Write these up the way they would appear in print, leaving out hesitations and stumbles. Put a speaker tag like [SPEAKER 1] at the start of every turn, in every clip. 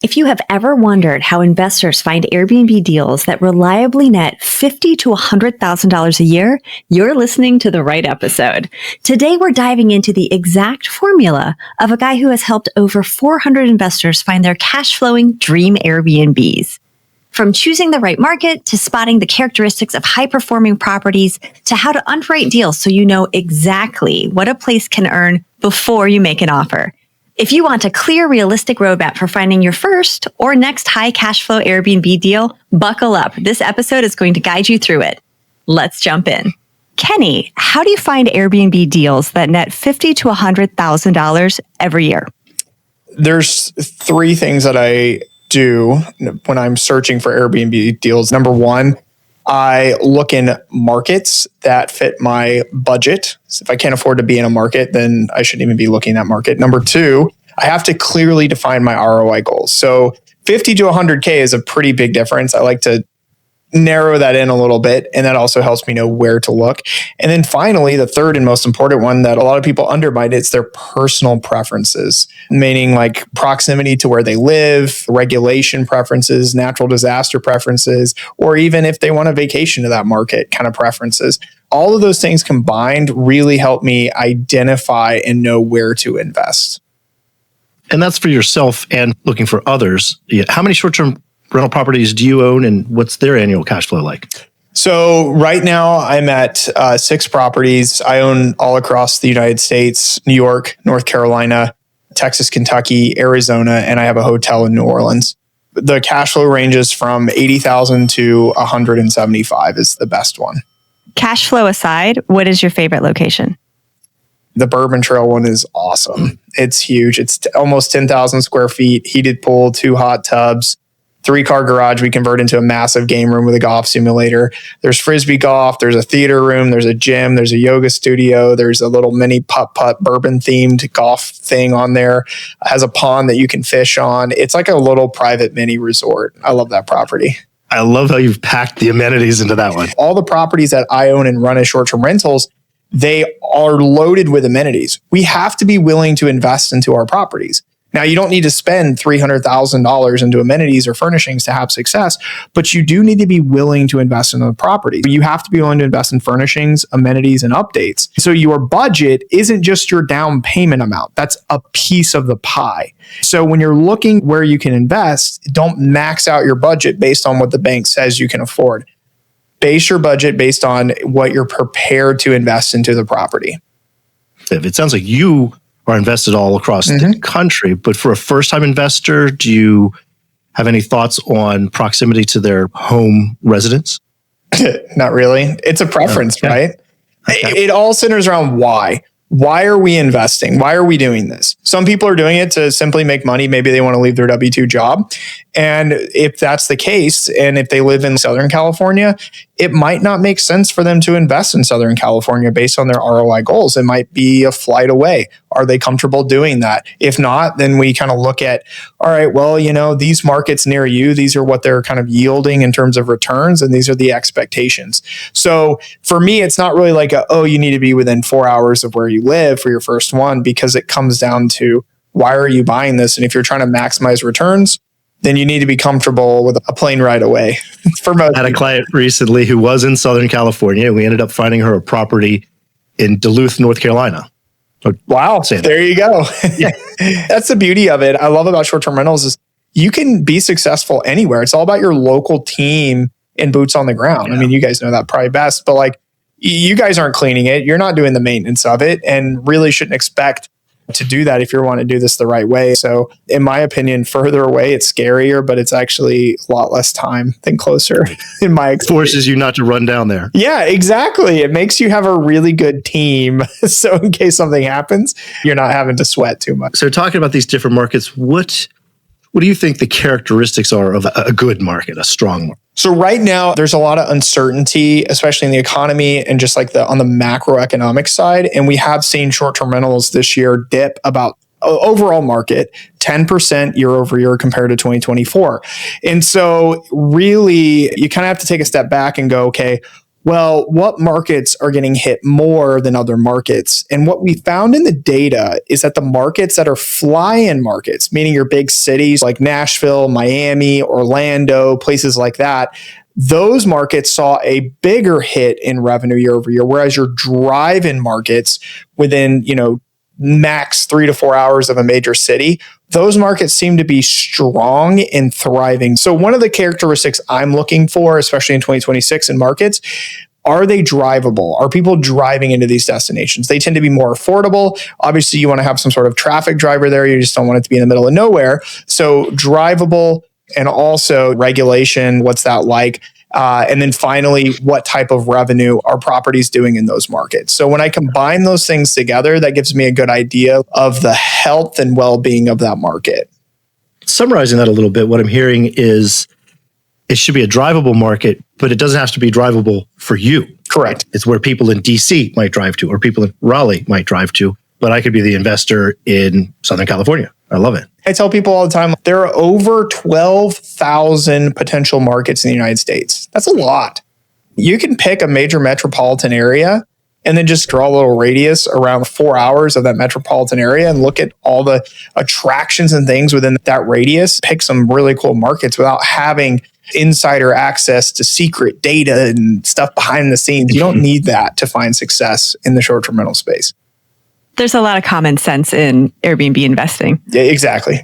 [SPEAKER 1] If you have ever wondered how investors find Airbnb deals that reliably net $50,000 to $100,000 a year, you're listening to the right episode. Today, we're diving into the exact formula of a guy who has helped over 400 investors find their cash-flowing dream Airbnbs. From choosing the right market to spotting the characteristics of high-performing properties to how to underwrite deals so you know exactly what a place can earn before you make an offer. If you want a clear, realistic roadmap for finding your first or next high cash flow Airbnb deal, buckle up. This episode is going to guide you through it. Let's jump in. Kenny, how do you find Airbnb deals that net $50,000 to $100,000 every year?
[SPEAKER 2] There's three things that I do when I'm searching for Airbnb deals. Number one, I look in markets that fit my budget. So if I can't afford to be in a market, then I shouldn't even be looking at that market. Number two, I have to clearly define my ROI goals. So 50 to 100K is a pretty big difference. I like to narrow that in a little bit, and that also helps me know where to look. And then finally, the third and most important one that a lot of people undermine, it's their personal preferences, meaning like proximity to where they live, regulation preferences, natural disaster preferences, or even if they want a vacation to that market kind of preferences. All of those things combined really help me identify and know where to invest.
[SPEAKER 3] And that's for yourself and looking for others. How many short-term rental properties do you own, and what's their annual cash flow like?
[SPEAKER 2] So right now I'm at 6 properties. I own all across the United States, New York, North Carolina, Texas, Kentucky, Arizona, and I have a hotel in New Orleans. The cash flow ranges from 80,000 to 175 is the best one.
[SPEAKER 1] Cash flow aside, what is your favorite location?
[SPEAKER 2] The Bourbon Trail one is awesome. It's huge. It's almost 10,000 square feet, heated pool, 2 hot tubs, 3-car garage we convert into a massive game room with a golf simulator. There's frisbee golf, there's a theater room, there's a gym, there's a yoga studio, there's a little mini putt-putt bourbon themed golf thing on there. It has a pond that you can fish on. It's like a little private mini resort. I love that property.
[SPEAKER 3] I love how you've packed the amenities into that one.
[SPEAKER 2] All the properties that I own and run as short-term rentals, they are loaded with amenities. We have to be willing to invest into our properties. Now, you don't need to spend $300,000 into amenities or furnishings to have success, but you do need to be willing to invest in the property. You have to be willing to invest in furnishings, amenities, and updates. So your budget isn't just your down payment amount. That's a piece of the pie. So when you're looking where you can invest, don't max out your budget based on what the bank says you can afford. Base your budget based on what you're prepared to invest into the property.
[SPEAKER 3] It sounds like you are invested all across the country, but for a first-time investor, do you have any thoughts on proximity to their home residence?
[SPEAKER 2] Not really. It's a preference, right? Okay. It all centers around why. Why are we investing? Why are we doing this? Some people are doing it to simply make money. Maybe they want to leave their W-2 job. And if that's the case, and if they live in Southern California, it might not make sense for them to invest in Southern California based on their ROI goals. It might be a flight away. Are they comfortable doing that? If not, then we kind of look at, all right, well, these markets near you, these are what they're kind of yielding in terms of returns, and these are the expectations. So for me, it's not really like you need to be within 4 hours of where you live for your first one, because it comes down to why are you buying this? And if you're trying to maximize returns, then you need to be comfortable with a plane ride away. For most
[SPEAKER 3] I had a client recently who was in Southern California. We ended up finding her a property in Duluth, North Carolina.
[SPEAKER 2] Wow. There you go. Yeah. That's the beauty of it. I love about short-term rentals is you can be successful anywhere. It's all about your local team and boots on the ground. Yeah. I mean, you guys know that probably best, but like you guys aren't cleaning it. You're not doing the maintenance of it, and really shouldn't expect to do that if you want to do this the right way. So in my opinion, further away, it's scarier, but it's actually a lot less time than closer in my experience.
[SPEAKER 3] Forces you not to run down there.
[SPEAKER 2] Yeah, exactly. It makes you have a really good team. So in case something happens, you're not having to sweat too much.
[SPEAKER 3] So talking about these different markets, what do you think the characteristics are of a good market, a strong market?
[SPEAKER 2] So right now, there's a lot of uncertainty, especially in the economy and just like on the macroeconomic side. And we have seen short-term rentals this year dip about overall market 10% year over year compared to 2024. And so really, you kind of have to take a step back and go, okay, Well, what markets are getting hit more than other markets? And what we found in the data is that the markets that are fly-in markets, meaning your big cities like Nashville, Miami, Orlando, places like that, those markets saw a bigger hit in revenue year over year, whereas your drive-in markets within, max 3 to 4 hours of a major city, those markets seem to be strong and thriving. So one of the characteristics I'm looking for, especially in 2026 in markets, are they drivable? Are people driving into these destinations? They tend to be more affordable. Obviously, you want to have some sort of traffic driver there. You just don't want it to be in the middle of nowhere. So drivable, and also regulation, what's that like? And then finally, what type of revenue are properties doing in those markets? So when I combine those things together, that gives me a good idea of the health and well-being of that market.
[SPEAKER 3] Summarizing that a little bit, what I'm hearing is it should be a drivable market, but it doesn't have to be drivable for you.
[SPEAKER 2] Correct.
[SPEAKER 3] It's where people in DC might drive to, or people in Raleigh might drive to, but I could be the investor in Southern California. I love it.
[SPEAKER 2] I tell people all the time, there are over 12,000 potential markets in the United States. That's a lot. You can pick a major metropolitan area and then just draw a little radius around 4 hours of that metropolitan area and look at all the attractions and things within that radius. Pick some really cool markets without having insider access to secret data and stuff behind the scenes. You don't need that to find success in the short-term rental space.
[SPEAKER 1] There's a lot of common sense in Airbnb investing.
[SPEAKER 2] Yeah, exactly.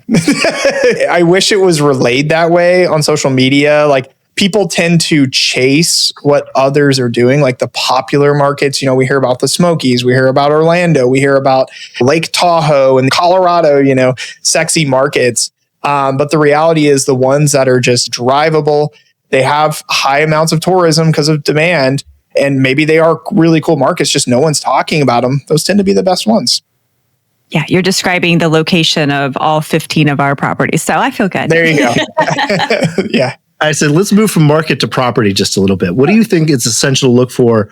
[SPEAKER 2] I wish it was relayed that way on social media. Like, people tend to chase what others are doing, like the popular markets. We hear about the Smokies, we hear about Orlando, we hear about Lake Tahoe and Colorado, sexy markets. But the reality is the ones that are just drivable, they have high amounts of tourism because of demand. And maybe they are really cool markets, just no one's talking about them. Those tend to be the best ones.
[SPEAKER 1] Yeah, you're describing the location of all 15 of our properties. So I feel good.
[SPEAKER 2] There you go. Yeah.
[SPEAKER 3] I said, let's move from market to property just a little bit. What do you think it's essential to look for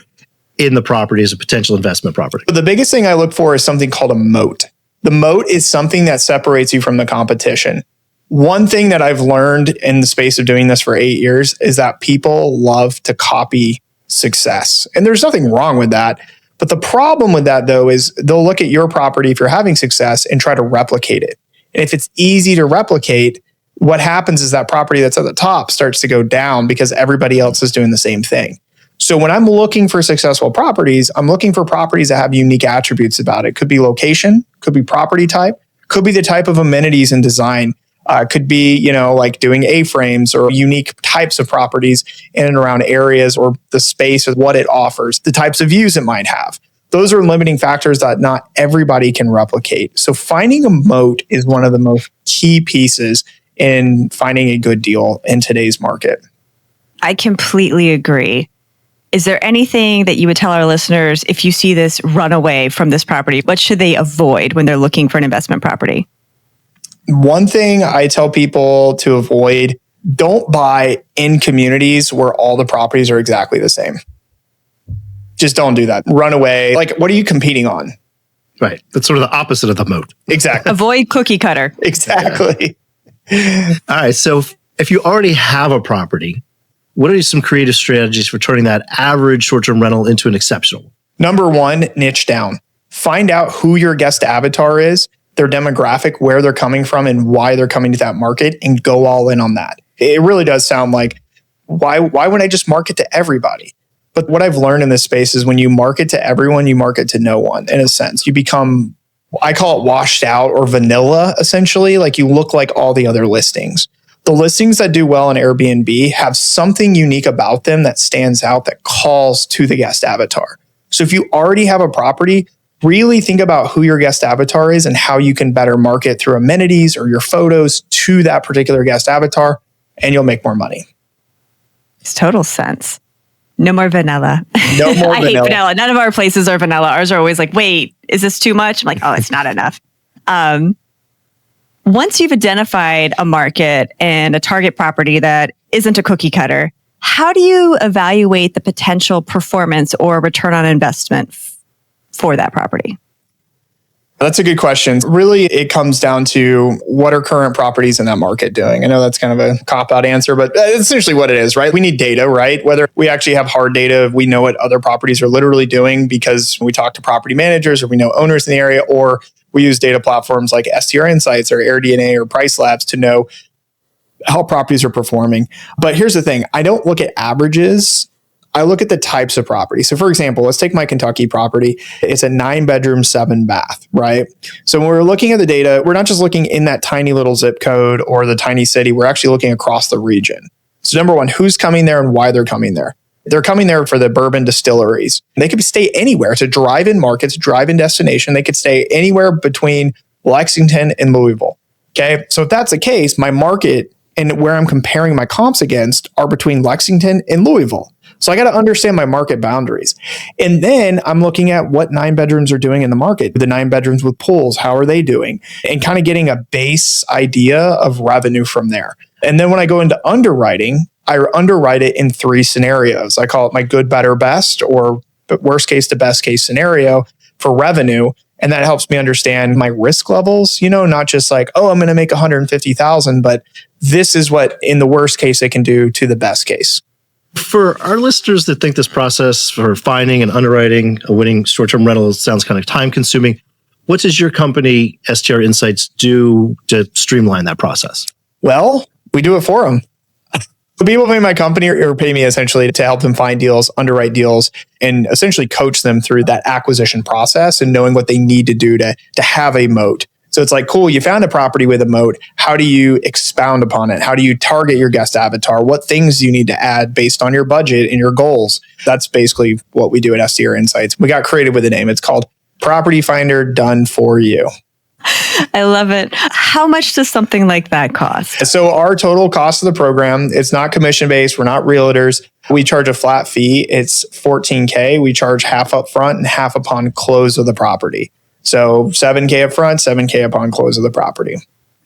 [SPEAKER 3] in the property as a potential investment property?
[SPEAKER 2] But the biggest thing I look for is something called a moat. The moat is something that separates you from the competition. One thing that I've learned in the space of doing this for 8 years is that people love to copy success. And there's nothing wrong with that. But the problem with that, though, is they'll look at your property if you're having success and try to replicate it. And if it's easy to replicate, what happens is that property that's at the top starts to go down because everybody else is doing the same thing. So when I'm looking for successful properties, I'm looking for properties that have unique attributes about it. Could be location, could be property type, could be the type of amenities and design. Could be, like doing A-frames or unique types of properties in and around areas, or the space or what it offers, the types of views it might have. Those are limiting factors that not everybody can replicate. So finding a moat is one of the most key pieces in finding a good deal in today's market.
[SPEAKER 1] I completely agree. Is there anything that you would tell our listeners if you see this run away from this property? What should they avoid when they're looking for an investment property?
[SPEAKER 2] One thing I tell people to avoid, don't buy in communities where all the properties are exactly the same. Just don't do that. Run away. Like, what are you competing on?
[SPEAKER 3] Right. That's sort of the opposite of the moat.
[SPEAKER 2] Exactly.
[SPEAKER 1] Avoid cookie cutter.
[SPEAKER 2] Exactly.
[SPEAKER 3] All right. So if you already have a property, what are some creative strategies for turning that average short-term rental into an exceptional?
[SPEAKER 2] Number one, niche down. Find out who your guest avatar is, their demographic, where they're coming from, and why they're coming to that market, and go all in on that. It really does sound like, why wouldn't I just market to everybody? But what I've learned in this space is when you market to everyone, you market to no one, in a sense. You become, I call it washed out or vanilla, essentially. Like, you look like all the other listings. The listings that do well on Airbnb have something unique about them that stands out, that calls to the guest avatar. So if you already have a property, really think about who your guest avatar is and how you can better market through amenities or your photos to that particular guest avatar, and you'll make more money.
[SPEAKER 1] Makes total sense. No more vanilla.
[SPEAKER 2] No more vanilla.
[SPEAKER 1] I hate vanilla. None of our places are vanilla. Ours are always like, wait, is this too much? I'm like, oh, it's not enough. Once you've identified a market and a target property that isn't a cookie cutter, how do you evaluate the potential performance or return on investment for that property?
[SPEAKER 2] That's a good question. Really, it comes down to what are current properties in that market doing? I know that's kind of a cop-out answer, but it's essentially what it is, right? We need data, right? Whether we actually have hard data, we know what other properties are literally doing because we talk to property managers or we know owners in the area, or we use data platforms like STR Insights or AirDNA or Price Labs to know how properties are performing. But here's the thing. I don't look at averages. I look at the types of property. So for example, let's take my Kentucky property. It's a 9-bedroom, 7-bath, right? So when we're looking at the data, we're not just looking in that tiny little zip code or the tiny city. We're actually looking across the region. So number one, who's coming there and why they're coming there? They're coming there for the bourbon distilleries. They could stay anywhere. It's a drive-in market, it's a drive-in destination. They could stay anywhere between Lexington and Louisville. Okay. So if that's the case, my market and where I'm comparing my comps against are between Lexington and Louisville. So I got to understand my market boundaries. And then I'm looking at what 9 bedrooms are doing in the market. The 9 bedrooms with pools, how are they doing? And kind of getting a base idea of revenue from there. And then when I go into underwriting, I underwrite it in 3 scenarios. I call it my good, better, best, or worst case to best case scenario for revenue. And that helps me understand my risk levels, not just like, oh, I'm going to make 150,000, but this is what in the worst case they can do to the best case.
[SPEAKER 3] For our listeners that think this process for finding and underwriting a winning short-term rental sounds kind of time-consuming, what does your company, STR Insights, do to streamline that process?
[SPEAKER 2] Well, we do it for them. The people pay my company or pay me essentially to help them find deals, underwrite deals, and essentially coach them through that acquisition process and knowing what they need to do to have a moat. So it's like, cool, you found a property with a moat. How do you expound upon it? How do you target your guest avatar? What things do you need to add based on your budget and your goals? That's basically what we do at STR Insights. We got creative with a name. It's called Property Finder Done For You.
[SPEAKER 1] I love it. How much does something like that cost?
[SPEAKER 2] So our total cost of the program, it's not commission-based. We're not realtors. We charge a flat fee. It's $14K. We charge half up front and half upon close of the property. So $7K up front, $7K upon close of the property.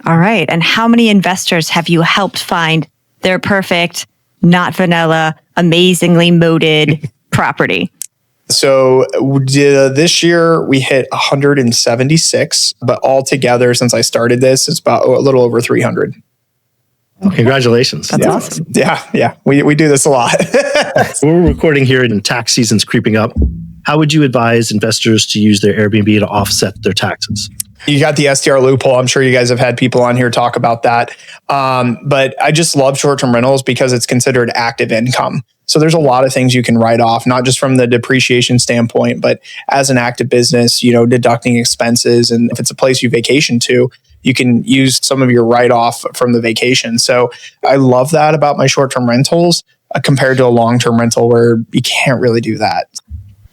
[SPEAKER 1] All right. And how many investors have you helped find their perfect, not vanilla, amazingly moated property?
[SPEAKER 2] So this year we hit 176, but altogether since I started this, it's about a little over 300.
[SPEAKER 3] Well, congratulations.
[SPEAKER 1] That's awesome.
[SPEAKER 2] Yeah. We do this a lot.
[SPEAKER 3] We're recording here and tax season's creeping up. How would you advise investors to use their Airbnb to offset their taxes?
[SPEAKER 2] You got the STR loophole. I'm sure you guys have had people on here talk about that. But I just love short-term rentals because it's considered active income. So there's a lot of things you can write off, not just from the depreciation standpoint, but as an active business, deducting expenses. And if it's a place you vacation to, you can use some of your write-off from the vacation. So I love that about my short-term rentals compared to a long-term rental where you can't really do that.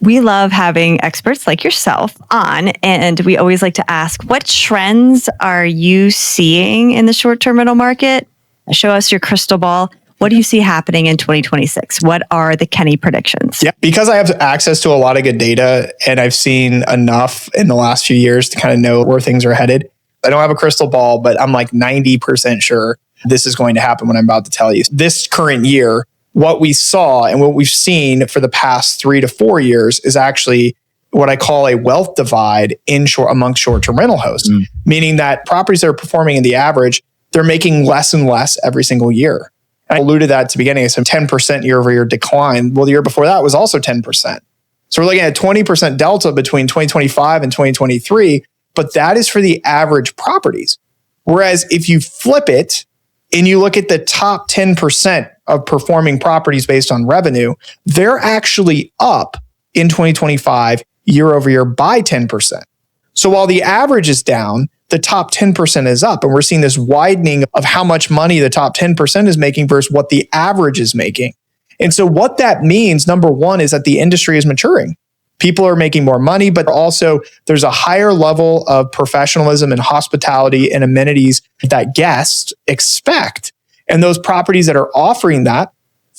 [SPEAKER 1] We love having experts like yourself on, and we always like to ask, what trends are you seeing in the short-term rental market? Show us your crystal ball. What do you see happening in 2026? What are the Kenny predictions?
[SPEAKER 2] Yeah, because I have access to a lot of good data and I've seen enough in the last few years to kind of know where things are headed. I don't have a crystal ball, but I'm like 90% sure this is going to happen when I'm about to tell you. This current year, what we saw and what we've seen for the past 3 to 4 years is actually what I call a wealth divide amongst short-term rental hosts, meaning that properties that are performing in the average, they're making less and less every single year. I alluded to that at the beginning. It's a 10% year over year decline. Well, the year before that was also 10%. So we're looking at a 20% delta between 2025 and 2023, but that is for the average properties. Whereas if you flip it and you look at the top 10% of performing properties based on revenue, they're actually up in 2025 year over year by 10%. So while the average is down, the top 10% is up. And we're seeing this widening of how much money the top 10% is making versus what the average is making. And so what that means, number one, is that the industry is maturing. People are making more money, but also there's a higher level of professionalism and hospitality and amenities that guests expect. And those properties that are offering that,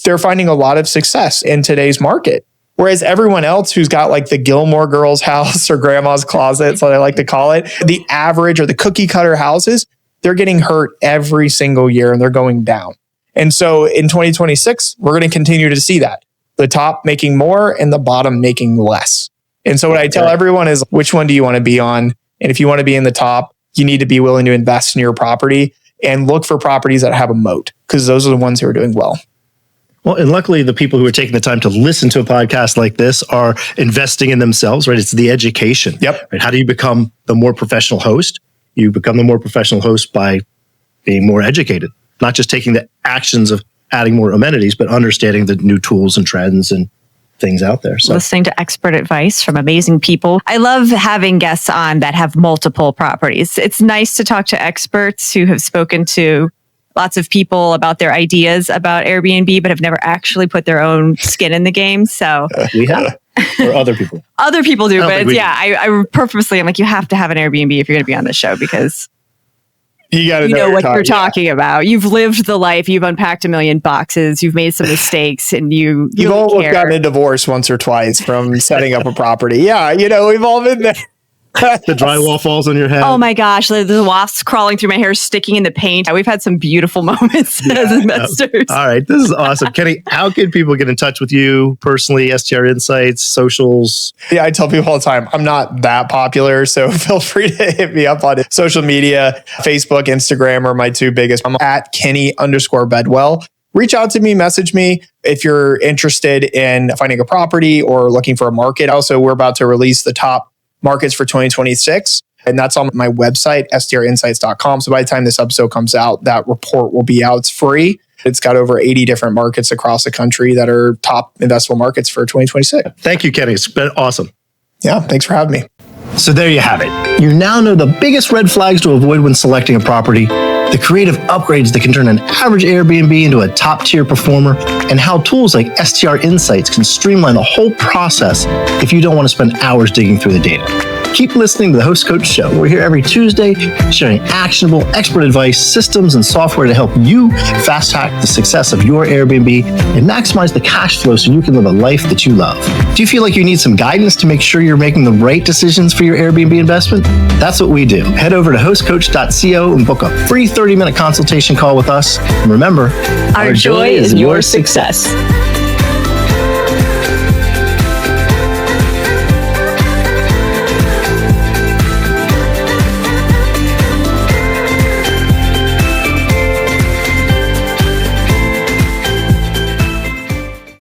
[SPEAKER 2] they're finding a lot of success in today's market. Whereas everyone else who's got like the Gilmore Girls house or grandma's closet, so I like to call it, the average or the cookie cutter houses, they're getting hurt every single year and they're going down. And so in 2026, we're going to continue to see that. The top making more and the bottom making less. And so what I tell everyone is, which one do you want to be on? And if you want to be in the top, you need to be willing to invest in your property and look for properties that have a moat, because those are the ones who are doing well.
[SPEAKER 3] Well, and luckily the people who are taking the time to listen to a podcast like this are investing in themselves, right? It's the education.
[SPEAKER 2] Yep.
[SPEAKER 3] Right? How do you become the more professional host? You become the more professional host by being more educated, not just taking the actions of adding more amenities, but understanding the new tools and trends and things out there. So
[SPEAKER 1] listening to expert advice from amazing people. I love having guests on that have multiple properties. It's nice to talk to experts who have spoken to lots of people about their ideas about Airbnb, but have never actually put their own skin in the game. So
[SPEAKER 3] we have, or other people.
[SPEAKER 1] Other people do, but I purposely, I'm like, you have to have an Airbnb if you're going to be on the show, because
[SPEAKER 2] you got to
[SPEAKER 1] know what you're talking about. You've lived the life. You've unpacked a million boxes. You've made some mistakes, and you've
[SPEAKER 2] all gotten a divorce once or twice from setting up a property. Yeah, we've all been there.
[SPEAKER 3] The drywall falls on your head.
[SPEAKER 1] Oh my gosh, the wasps crawling through my hair, sticking in the paint. We've had some beautiful moments as investors.
[SPEAKER 3] All right, this is awesome. Kenny, how can people get in touch with you personally? STR Insights, socials?
[SPEAKER 2] Yeah, I tell people all the time, I'm not that popular, so feel free to hit me up on social media. Facebook, Instagram are my two biggest. I'm at Kenny_Bedwell. Reach out to me, message me if you're interested in finding a property or looking for a market. Also, we're about to release the top markets for 2026. And that's on my website, strinsights.com. So by the time this episode comes out, that report will be out. It's free. It's got over 80 different markets across the country that are top investable markets for 2026.
[SPEAKER 3] Thank you, Kenny. It's been awesome.
[SPEAKER 2] Yeah, thanks for having me.
[SPEAKER 3] So there you have it. You now know the biggest red flags to avoid when selecting a property, the creative upgrades that can turn an average Airbnb into a top-tier performer, and how tools like STR Insights can streamline the whole process if you don't want to spend hours digging through the data. Keep listening to the Host Coach Show. We're here every Tuesday sharing actionable expert advice, systems, and software to help you fast-track the success of your Airbnb and maximize the cash flow so you can live a life that you love. Do you feel like you need some guidance to make sure you're making the right decisions for your Airbnb investment? That's what we do. Head over to hostcoach.co and book a free 30-minute consultation call with us. And remember,
[SPEAKER 1] our joy is your success.